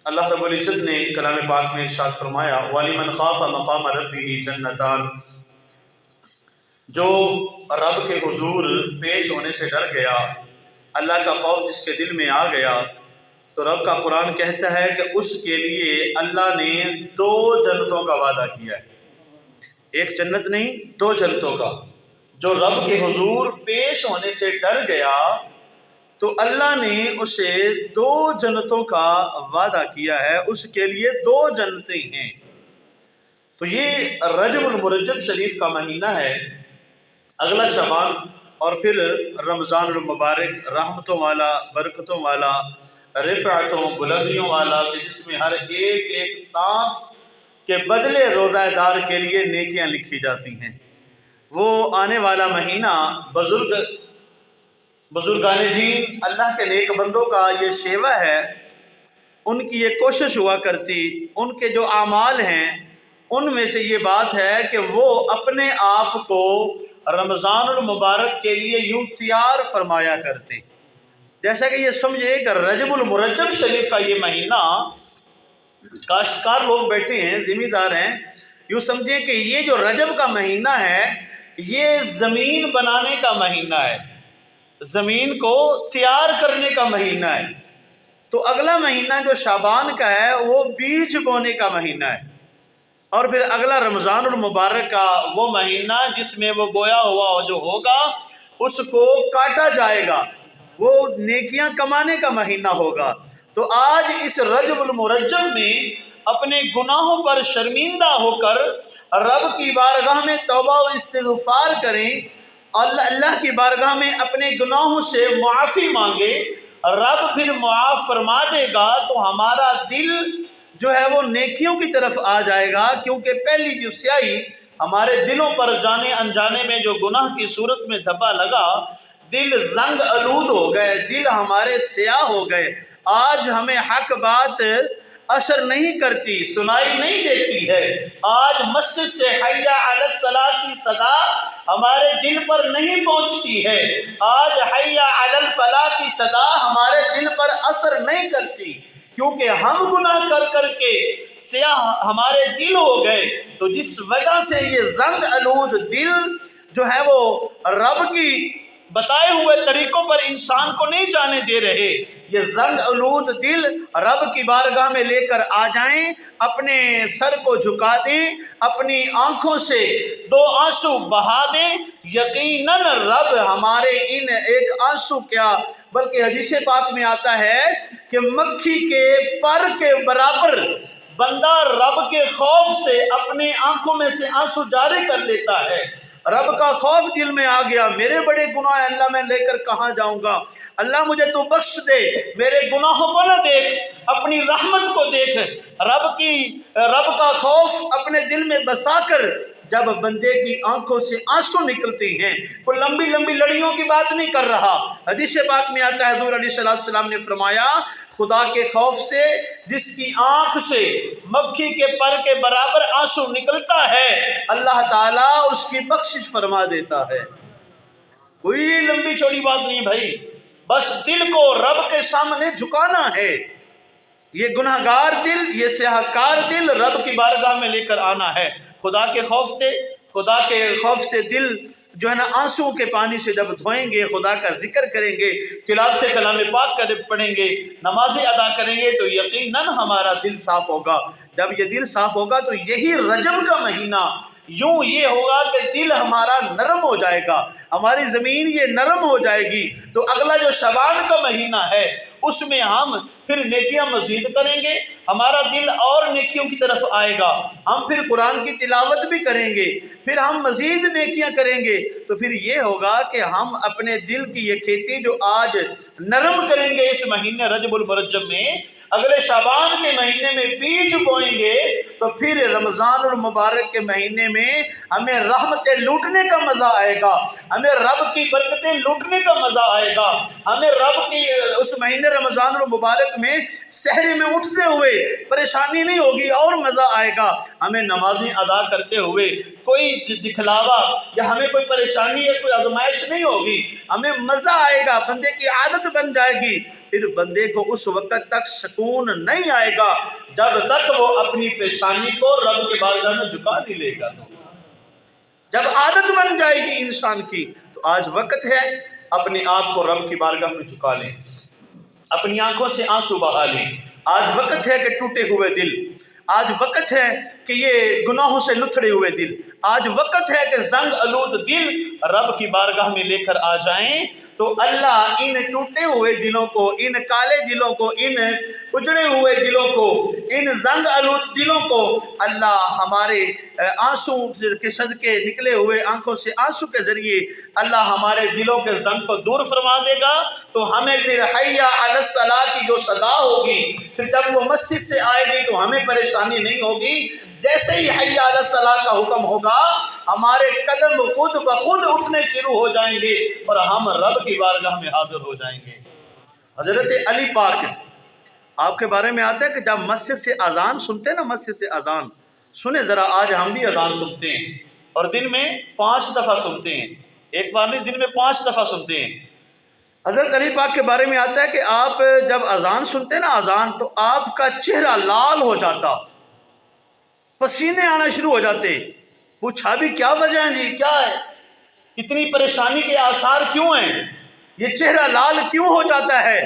اللہ رب العزت نے کلام پاک میں ارشاد فرمایا وَلِمَنْ خَافَ مَقَامَ رَبِّهِ جَنَّتَانِ، جو رب کے حضور پیش ہونے سے ڈر گیا، اللہ کا خوف جس کے دل میں آ گیا، تو رب کا قرآن کہتا ہے کہ اس کے لیے اللہ نے 2 جنتوں کا وعدہ کیا ہے۔ ایک جنت نہیں، 2 جنتوں کا۔ جو رب کے حضور پیش ہونے سے ڈر گیا تو اللہ نے اسے 2 جنتوں کا وعدہ کیا ہے، اس کے لیے 2 جنتیں ہیں۔ تو یہ رجب المرجب شریف کا مہینہ ہے، اگلا شعبان اور پھر رمضان المبارک، رحمتوں والا، برکتوں والا، رفعتوں بلندیوں والا، کہ جس میں ہر ایک سانس کے بدلے روزہ دار کے لیے نیکیاں لکھی جاتی ہیں۔ وہ آنے والا مہینہ بزرگان دین، اللہ کے نیک بندوں کا یہ شیوہ ہے، ان کی یہ کوشش ہوا کرتی، ان کے جو اعمال ہیں ان میں سے یہ بات ہے کہ وہ اپنے آپ کو رمضان المبارک کے لیے یوں تیار فرمایا کرتے، جیسا کہ یہ سمجھے کہ رجب المرجب شریف کا یہ مہینہ، کاشتکار لوگ بیٹھے ہیں، ذمہ دار ہیں، یوں سمجھیں کہ یہ جو رجب کا مہینہ ہے یہ زمین بنانے کا مہینہ ہے، زمین کو تیار کرنے کا مہینہ ہے۔ تو اگلا مہینہ جو شعبان کا ہے وہ بیج بونے کا مہینہ ہے، اور پھر اگلا رمضان المبارک کا وہ مہینہ جس میں وہ بویا ہوا جو ہوگا اس کو کاٹا جائے گا، وہ نیکیاں کمانے کا مہینہ ہوگا۔ تو آج اس رجب المرجب میں اپنے گناہوں پر شرمندہ ہو کر رب کی بارگاہ میں توبہ و استغفار کریں، اللہ کی بارگاہ میں اپنے گناہوں سے معافی مانگے، رب پھر معاف فرما دے گا، تو ہمارا دل جو ہے وہ نیکیوں کی طرف آ جائے گا، کیونکہ پہلی جو سیاہی ہمارے دلوں پر جانے انجانے میں جو گناہ کی صورت میں دھبا لگا، دل زنگ آلود ہو گئے، دل ہمارے سیاہ ہو گئے، آج ہمیں حق بات اثر نہیں کرتی، سنائی نہیں دیتی ہے، آج مسجد سے حی علی الصلاۃ کی صدا ہمارے دل پر نہیں پہنچتی ہے، آج حی علی الفلاح کی صدا ہمارے دل پر اثر نہیں کرتی، کیونکہ ہم گناہ کر کر کے سیاہ ہمارے دل ہو گئے۔ تو جس وجہ سے یہ زنگ آلود دل جو ہے وہ رب کی بتائے ہوئے طریقوں پر انسان کو نہیں جانے دے رہے، یہ زنگ آلود دل رب کی بارگاہ میں لے کر آ جائیں، اپنے سر کو جھکا دیں، اپنی آنکھوں سے 2 آنسو بہا دیں، یقیناً رب ہمارے ان ایک آنسو کیا بلکہ حدیث پاک میں آتا ہے کہ مکھی کے پر کے برابر بندہ رب کے خوف سے اپنی آنکھوں میں سے آنسو جاری کر لیتا ہے۔ رب کا خوف دل میں آ گیا، میرے بڑے گناہ ہیں، اللہ میں لے کر کہاں جاؤں گا، اللہ مجھے تو بخش دے، میرے گناہوں کو نہ دیکھ، اپنی رحمت کو دیکھ۔ رب کا خوف اپنے دل میں بسا کر جب بندے کی آنکھوں سے آنسو نکلتے ہیں، کوئی لمبی لمبی لڑیوں کی بات نہیں کر رہا، حدیث پاک میں آتا ہے حضور علیہ السلام نے فرمایا خدا کے خوف سے جس کی آنکھ سے مکھی کے پر کے برابر آنسو نکلتا ہے، اللہ تعالیٰ اس کی بخشش فرما دیتا ہے۔ کوئی لمبی چوڑی بات نہیں بھائی، بس دل کو رب کے سامنے جھکانا ہے، یہ گناہگار دل، یہ سیاہکار دل رب کی بارگاہ میں لے کر آنا ہے، خدا کے خوف سے دل جو ہے نا آنسو کے پانی سے جب دھوئیں گے، خدا کا ذکر کریں گے، تلاوت کلام پاک پڑھیں گے، نمازیں ادا کریں گے، تو یقیناً ہمارا دل صاف ہوگا۔ جب یہ دل صاف ہوگا تو یہی رجب کا مہینہ یوں یہ ہوگا کہ دل ہمارا نرم ہو جائے گا، ہماری زمین یہ نرم ہو جائے گی، تو اگلا جو شعبان کا مہینہ ہے اس میں ہم پھر نیکیاں مزید کریں گے، ہمارا دل اور نیکیوں کی طرف آئے گا، ہم پھر قرآن کی تلاوت بھی کریں گے، پھر ہم مزید نیکیاں کریں گے، تو پھر یہ ہوگا کہ ہم اپنے دل کی یہ کھیتی جو آج نرم کریں گے اس مہینے رجب المرجب میں، اگلے شعبان کے مہینے میں بیج بوئیں گے، تو پھر رمضان المبارک کے مہینے میں ہمیں رحمتیں لوٹنے کا مزہ آئے گا، ہمیں رب کی برکتیں لوٹنے کا مزہ آئے گا، ہمیں رب کی اس مہینے رمضان المبارک میں سحری میں اٹھتے ہوئے پریشانی نہیں ہوگی اور مزہ آئے گا، ہمیں نمازیں ادا کرتے ہوئے کوئی دکھلاوا یا ہمیں کوئی پریشانی یا کوئی آزمائش نہیں ہوگی، ہمیں مزہ آئے گا، بندے کی عادت بن جائے گی، پھر بندے کو اس وقت تک سکون نہیں آئے گا جب تک وہ اپنی پیشانی کو رب کے بارگاہ میں جھکا نہیں لے گا۔ جب عادت بن جائے گی انسان کی تو آج وقت ہے اپنے آپ کو رب کی بارگاہ میں جھکا لیں، اپنی آنکھوں سے آنسو بہا لیں۔ آج وقت ہے کہ ٹوٹے ہوئے دل، آج وقت ہے کہ یہ گناہوں سے لتھڑے ہوئے دل، آج وقت ہے کہ زنگ آلود دل رب کی بارگاہ میں لے کر آ جائیں، تو اللہ ان ٹوٹے ہوئے دلوں کو، ان کالے دلوں کو، ان اجڑے ہوئے دلوں کو، ان زنگ آلود دلوں کو اللہ ہمارے آنسو کے صدقے نکلے ہوئے آنکھوں سے آنسو کے ذریعے اللہ ہمارے دلوں کے زنگ کو دور فرما دے گا۔ تو ہمیں پھر حی علی الصلاۃ کی جو صدا ہوگی، پھر جب وہ مسجد سے آئے گی تو ہمیں پریشانی نہیں ہوگی۔ جیسے ہی حی علی الصلاۃ کا حکم ہوگا ہمارے قدم خود بخود اٹھنے شروع ہو جائیں گے اور ہم رب کی بارگاہ میں حاضر ہو جائیں گے۔ حضرت علی پاک آپ کے بارے میں آتا ہے کہ جب مسجد سے اذان سنتے ہیں نا، مسجد سے اذان سنیں ذرا، آج ہم بھی اذان سنتے ہیں اور دن میں 5 دفعہ سنتے ہیں، ایک بار نہیں، دن میں 5 دفعہ سنتے ہیں۔ حضرت علی پاک کے بارے میں آتا ہے کہ آپ جب اذان سنتے ہیں نا، اذان، تو آپ کا چہرہ لال ہو جاتا، پسینے آنا شروع ہو جاتے۔ پوچھا بھی کیا وجہ ہے جی، کیا ہے اتنی پریشانی کے آثار کیوں ہیں، یہ چہرہ لال کیوں ہو جاتا ہے؟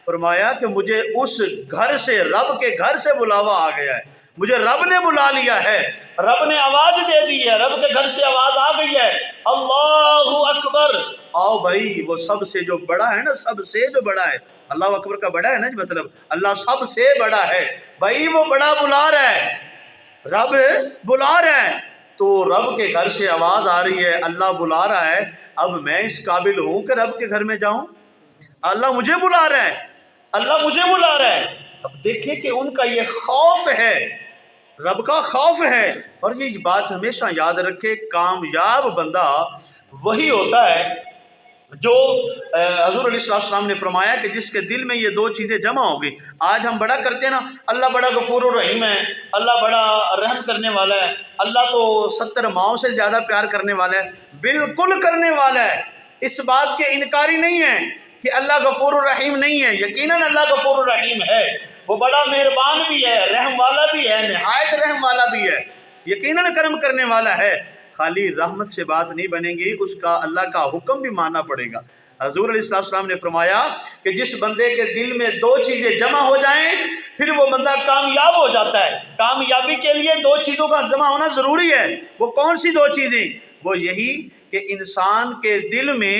فرمایا کہ مجھے اس گھر سے، رب کے گھر سے بلاوا آ گیا ہے، مجھے رب نے بلا لیا ہے، رب نے آواز دے دی ہے، رب کے گھر سے آواز آ گئی ہے، اللہ اکبر، آؤ بھائی، وہ سب سے جو بڑا ہے نا، سب سے جو بڑا ہے، اللہ اکبر کا بڑا ہے نا، مطلب اللہ سب سے بڑا ہے، بھائی وہ بڑا بلا رہا ہے، رب بلا رہا ہے۔ تو رب کے گھر سے آواز آ رہی ہے، اللہ بلا رہا ہے، اب میں اس قابل ہوں کہ رب کے گھر میں جاؤں؟ اللہ مجھے بلا رہا ہے، اللہ مجھے بلا رہا ہے۔ اب دیکھیں کہ ان کا یہ خوف ہے، رب کا خوف ہے، اور یہ بات ہمیشہ یاد رکھے، کامیاب بندہ وہی ہوتا ہے جو حضور علیہ السلام نے فرمایا کہ جس کے دل میں یہ 2 چیزیں جمع ہوگی۔ آج ہم بڑا کرتے ہیں نا، اللہ بڑا غفور الرحیم ہے، اللہ بڑا رحم کرنے والا ہے، اللہ تو 70 ماؤں سے زیادہ پیار کرنے والا ہے، بالکل کرنے والا ہے، اس بات کے انکاری نہیں ہے کہ اللہ غفور الرحیم نہیں ہے، یقیناً اللہ غفور الرحیم ہے، وہ بڑا مہربان بھی ہے، رحم والا بھی ہے، نہایت رحم والا بھی ہے، یقیناً کرم کرنے والا ہے۔ خالی رحمت سے بات نہیں بنے گی، اس کا اللہ کا حکم بھی ماننا پڑے گا۔ حضور علیہ السلام نے فرمایا کہ جس بندے کے دل میں 2 چیزیں جمع ہو جائیں پھر وہ بندہ کامیاب ہو جاتا ہے۔ کامیابی کے لیے 2 چیزوں کا جمع ہونا ضروری ہے۔ وہ کون سی 2 چیزیں؟ وہ یہی کہ انسان کے دل میں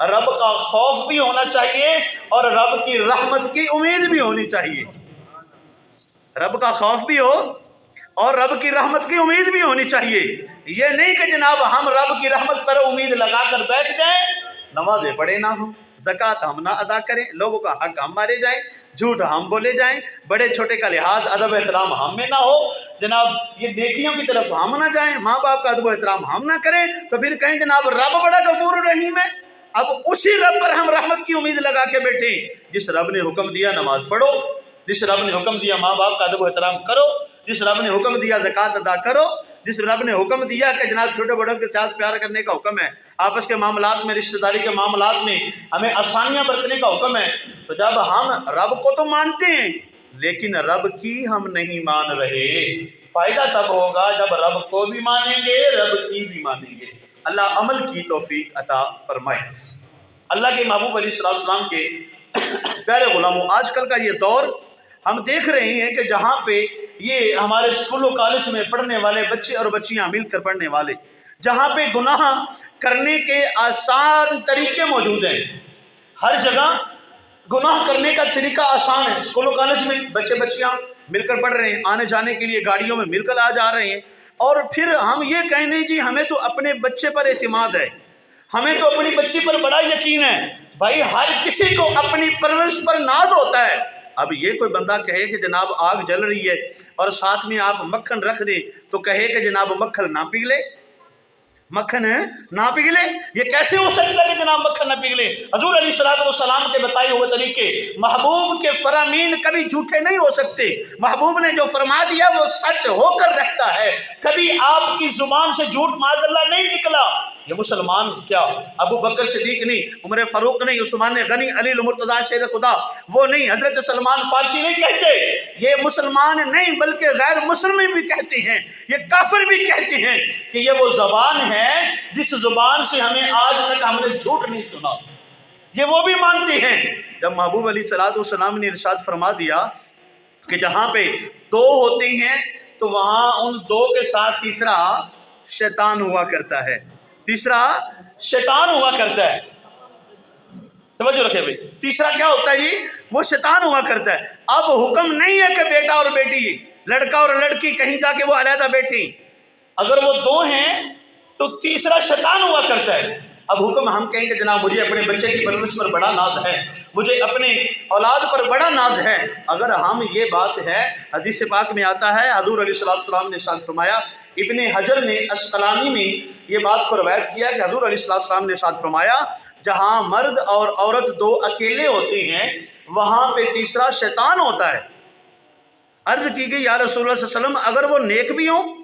رب کا خوف بھی ہونا چاہیے اور رب کی رحمت کی امید بھی ہونی چاہیے۔ رب کا خوف بھی ہو اور رب کی رحمت کی امید بھی ہونی چاہیے۔ یہ نہیں کہ جناب ہم رب کی رحمت پر امید لگا کر بیٹھ جائیں، نمازیں پڑھے نہ ہوں، زکوٰۃ ہم نہ ادا کریں، لوگوں کا حق ہم مارے جائیں، جھوٹ ہم بولے جائیں، بڑے چھوٹے کا لحاظ ادب و احترام ہم میں نہ ہو، جناب یہ نیکیوں کی طرف ہم نہ جائیں، ماں باپ کا ادب و احترام ہم نہ کریں، تو پھر کہیں جناب رب بڑا غفور الرحیم ہے۔ اب اسی رب پر ہم رحمت کی امید لگا کے بیٹھیں، جس رب نے حکم دیا نماز پڑھو، جس رب نے حکم دیا ماں باپ کا ادب و احترام کرو، جس رب نے حکم دیا زکوٰۃ ادا کرو، جس رب نے حکم دیا کہ جناب چھوٹے بڑوں کے ساتھ پیار کرنے کا حکم ہے، آپس کے معاملات میں، رشتہ داری کے معاملات میں ہمیں آسانیاں برتنے کا حکم ہے، تو جب ہم رب کو تو مانتے ہیں لیکن رب کی ہم نہیں مان رہے، فائدہ تب ہوگا جب رب کو بھی مانیں گے، رب کی بھی مانیں گے۔ اللہ عمل کی توفیق عطا فرمائے۔ اللہ کے محبوب علیہ السلام کے پیارے غلاموں، آج کل کا یہ دور ہم دیکھ رہے ہیں کہ جہاں پہ یہ ہمارے اسکول و کالج میں پڑھنے والے بچے اور بچیاں مل کر پڑھنے والے، جہاں پہ گناہ کرنے کے آسان طریقے موجود ہیں، ہر جگہ گناہ کرنے کا طریقہ آسان ہے۔ اسکول و کالج میں بچے بچیاں مل کر پڑھ رہے ہیں، آنے جانے کے لیے گاڑیوں میں مل کر آ جا رہے ہیں، اور پھر ہم یہ کہیں نہیں جی ہمیں تو اپنے بچے پر اعتماد ہے، ہمیں تو اپنی بچی پر بڑا یقین ہے۔ بھائی ہر کسی کو اپنی پرورش پر ناز ہوتا ہے۔ اب یہ کوئی بندہ کہے کہ جناب آگ جل رہی ہے اور ساتھ میں آپ مکھن رکھ دیں تو کہے کہ جناب مکھن نہ پگھلے، مکھن نہ پگھلے، یہ کیسے ہو سکتا ہے کہ جناب مکھن نہ پگھلے؟ حضور علیہ السلام کے بتائے ہوئے طریقے، محبوب کے فرامین کبھی جھوٹے نہیں ہو سکتے، محبوب نے جو فرما دیا وہ سچ ہو کر رہتا ہے، کبھی آپ کی زبان سے جھوٹ معاذ اللہ نہیں نکلا، یہ مسلمان کیا ابو بکر صدیق نہیں، عمر فاروق نہیں، عثمان غنی، علی المرتضیٰ شیر خدا وہ نہیں، حضرت سلمان فارسی نہیں کہتے، یہ مسلمان نہیں بلکہ غیر مسلم بھی کہتے ہیں، یہ کافر بھی کہتے ہیں کہ یہ وہ زبان ہے جس زبان سے ہمیں آج تک ہم نے جھوٹ نہیں سنا، یہ وہ بھی مانتے ہیں۔ جب محبوب علیہ السلام نے ارشاد فرما دیا کہ جہاں پہ دو ہوتے ہیں تو وہاں ان دو کے ساتھ تیسرا شیطان ہوا کرتا ہے، تیسرا شیطان ہوا کرتا ہے، توجہ رکھے بھائی، تیسرا کیا ہوتا ہے جی؟ وہ شیطان ہوا کرتا ہے۔ اب حکم نہیں ہے کہ بیٹا اور بیٹی، لڑکا اور لڑکی کہیں جا کے وہ علیحدہ بیٹھیں، اگر وہ دو ہیں تو تیسرا شیطان ہوا کرتا ہے۔ اب حکم ہم کہیں کہ جناب مجھے اپنے بچے کی پرورش پر بڑا ناز ہے، مجھے اپنے اولاد پر بڑا ناز ہے، اگر ہم یہ بات ہے، حدیث پاک میں آتا ہے، حضور علیہ السلام نے ارشاد فرمایا، ابن حجر نے اسقلانی میں یہ بات کو روایت کیا کہ حضور علیہ السلام نے ارشاد فرمایا جہاں مرد اور عورت دو اکیلے ہوتے ہیں وہاں پہ تیسرا شیطان ہوتا ہے۔ عرض کی گئی یا رسول اللہ صلی اللہ علیہ وسلم اگر وہ نیک بھی ہوں،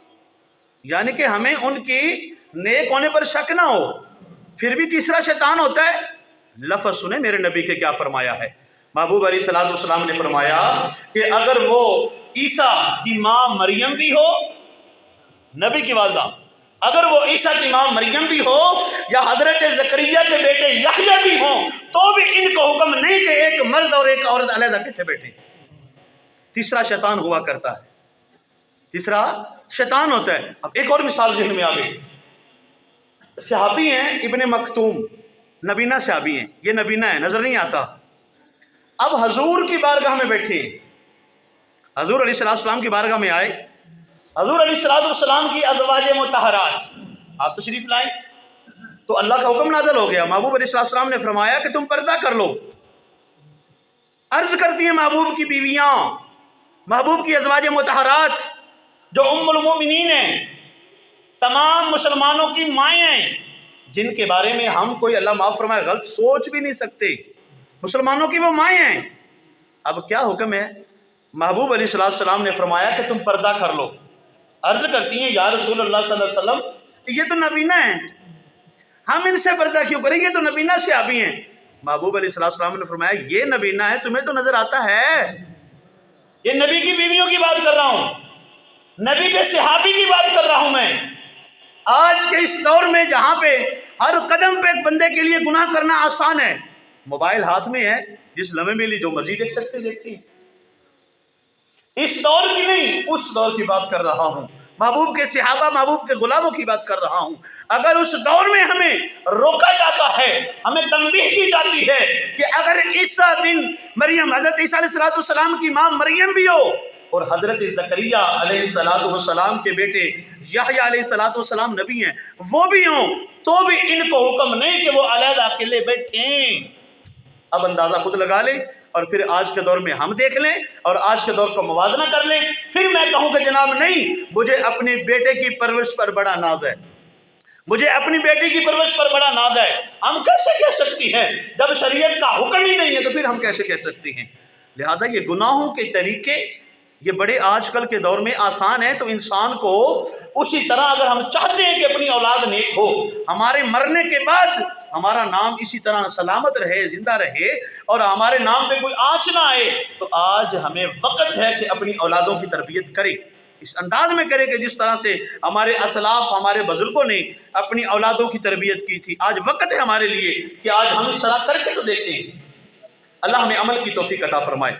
یعنی کہ ہمیں ان کی نیک ہونے پر شک نہ ہو، پھر بھی تیسرا شیطان ہوتا ہے؟ لفظ سنیں میرے نبی کے کیا فرمایا ہے۔ محبوب علیہ السلام نے فرمایا کہ اگر وہ عیسیٰ کی ماں مریم بھی ہو، نبی کی والدہ، اگر وہ عیسیٰ کی ماں مریم بھی ہو یا حضرت زکریا کے بیٹے یحییٰ بھی ہوں تو بھی ان کو حکم نہیں کہ ایک مرد اور ایک عورت علیحدہ کٹھے بیٹھے، تیسرا شیطان ہوا کرتا ہے، تیسرا شیطان ہوتا ہے۔ اب ایک اور مثال ذہن میں آ گئی، صحابی ہیں ابن مکتوم، نبینہ صحابی ہیں، یہ نبینہ ہے، نظر نہیں آتا، اب حضور کی بارگاہ میں بیٹھے ہیں، حضور علیہ السلام کی بارگاہ میں آئے، حضور علیہ السلام کی ازواج مطہرات آپ تشریف لائیں تو اللہ کا حکم نازل ہو گیا، محبوب علیہ السلام نے فرمایا کہ تم پردہ کر لو۔ عرض کرتی ہیں محبوب کی بیویاں، محبوب کی ازواج مطہرات جو ام المومنین ہیں، تمام مسلمانوں کی مائیں ہیں، جن کے بارے میں ہم کوئی اللہ معاف فرمائے غلط سوچ بھی نہیں سکتے، مسلمانوں کی وہ مائیں ہیں۔ اب کیا حکم ہے؟ محبوب علیہ السلام نے فرمایا کہ تم پردہ کر لو۔ عرض کرتی ہیں یا رسول اللہ صلی اللہ علیہ وسلم یہ تو نبینہ ہیں، ہم ان سے پردہ کیوں کریں، یہ تو نبینہ صحابی ہیں۔ محبوب علیہ السلام نے فرمایا یہ نبینہ ہے، تمہیں تو نظر آتا ہے، یہ نبی کی بیویوں کی بات کر رہا ہوں، نبی کے صحابی کی بات کر رہا ہوں میں۔ آج کے اس دور میں جہاں پہ ہر قدم پہ ایک بندے کے لیے گناہ کرنا آسان ہے، موبائل ہاتھ میں ہے، جس لمحے میں لی جو مرضی دیکھ سکتے دیکھتے ہیں، اس دور کی نہیں اس دور کی بات کر رہا ہوں، محبوب کے صحابہ محبوب کے غلاموں کی بات کر رہا ہوں۔ اگر اس دور میں ہمیں روکا جاتا ہے، ہمیں تنبیہ کی جاتی ہے کہ اگر عیسیٰ بن مریم حضرت عیسیٰ علیہ السلام کی ماں مریم بھی ہو اور حضرت زکریا علیہ السلام کے بیٹے یحییٰ علیہ السلام نبی ہیں وہ بھی ہوں تو بھی ان کو حکم نہیں کہ وہ علیحدہ اکیلے بیٹھیں۔ اب اندازہ خود لگا لیں اور پھر آج کے دور میں ہم دیکھ لیں اور آج کے دور کو موازنہ کر لیں، پھر میں کہوں کہ جناب نہیں مجھے اپنی بیٹے کی پرورش پر بڑا ناز ہے، مجھے اپنی بیٹی کی پرورش پر بڑا ناز ہے۔ ہم کیسے کہہ سکتی ہیں جب شریعت کا حکم ہی نہیں ہے تو پھر ہم کیسے کہہ سکتی ہیں؟ لہٰذا یہ گناہوں کے طریقے یہ بڑے آج کل کے دور میں آسان ہے، تو انسان کو اسی طرح اگر ہم چاہتے ہیں کہ اپنی اولاد نیک ہو، ہمارے مرنے کے بعد ہمارا نام اسی طرح سلامت رہے، زندہ رہے اور ہمارے نام پہ کوئی آنچ نہ آئے، تو آج ہمیں وقت ہے کہ اپنی اولادوں کی تربیت کرے، اس انداز میں کرے کہ جس طرح سے ہمارے اسلاف ہمارے بزرگوں نے اپنی اولادوں کی تربیت کی تھی۔ آج وقت ہے ہمارے لیے کہ آج ہم اس طرح کر کے تو دیکھیں۔ اللہ ہمیں عمل کی توفیق عطا فرمائے۔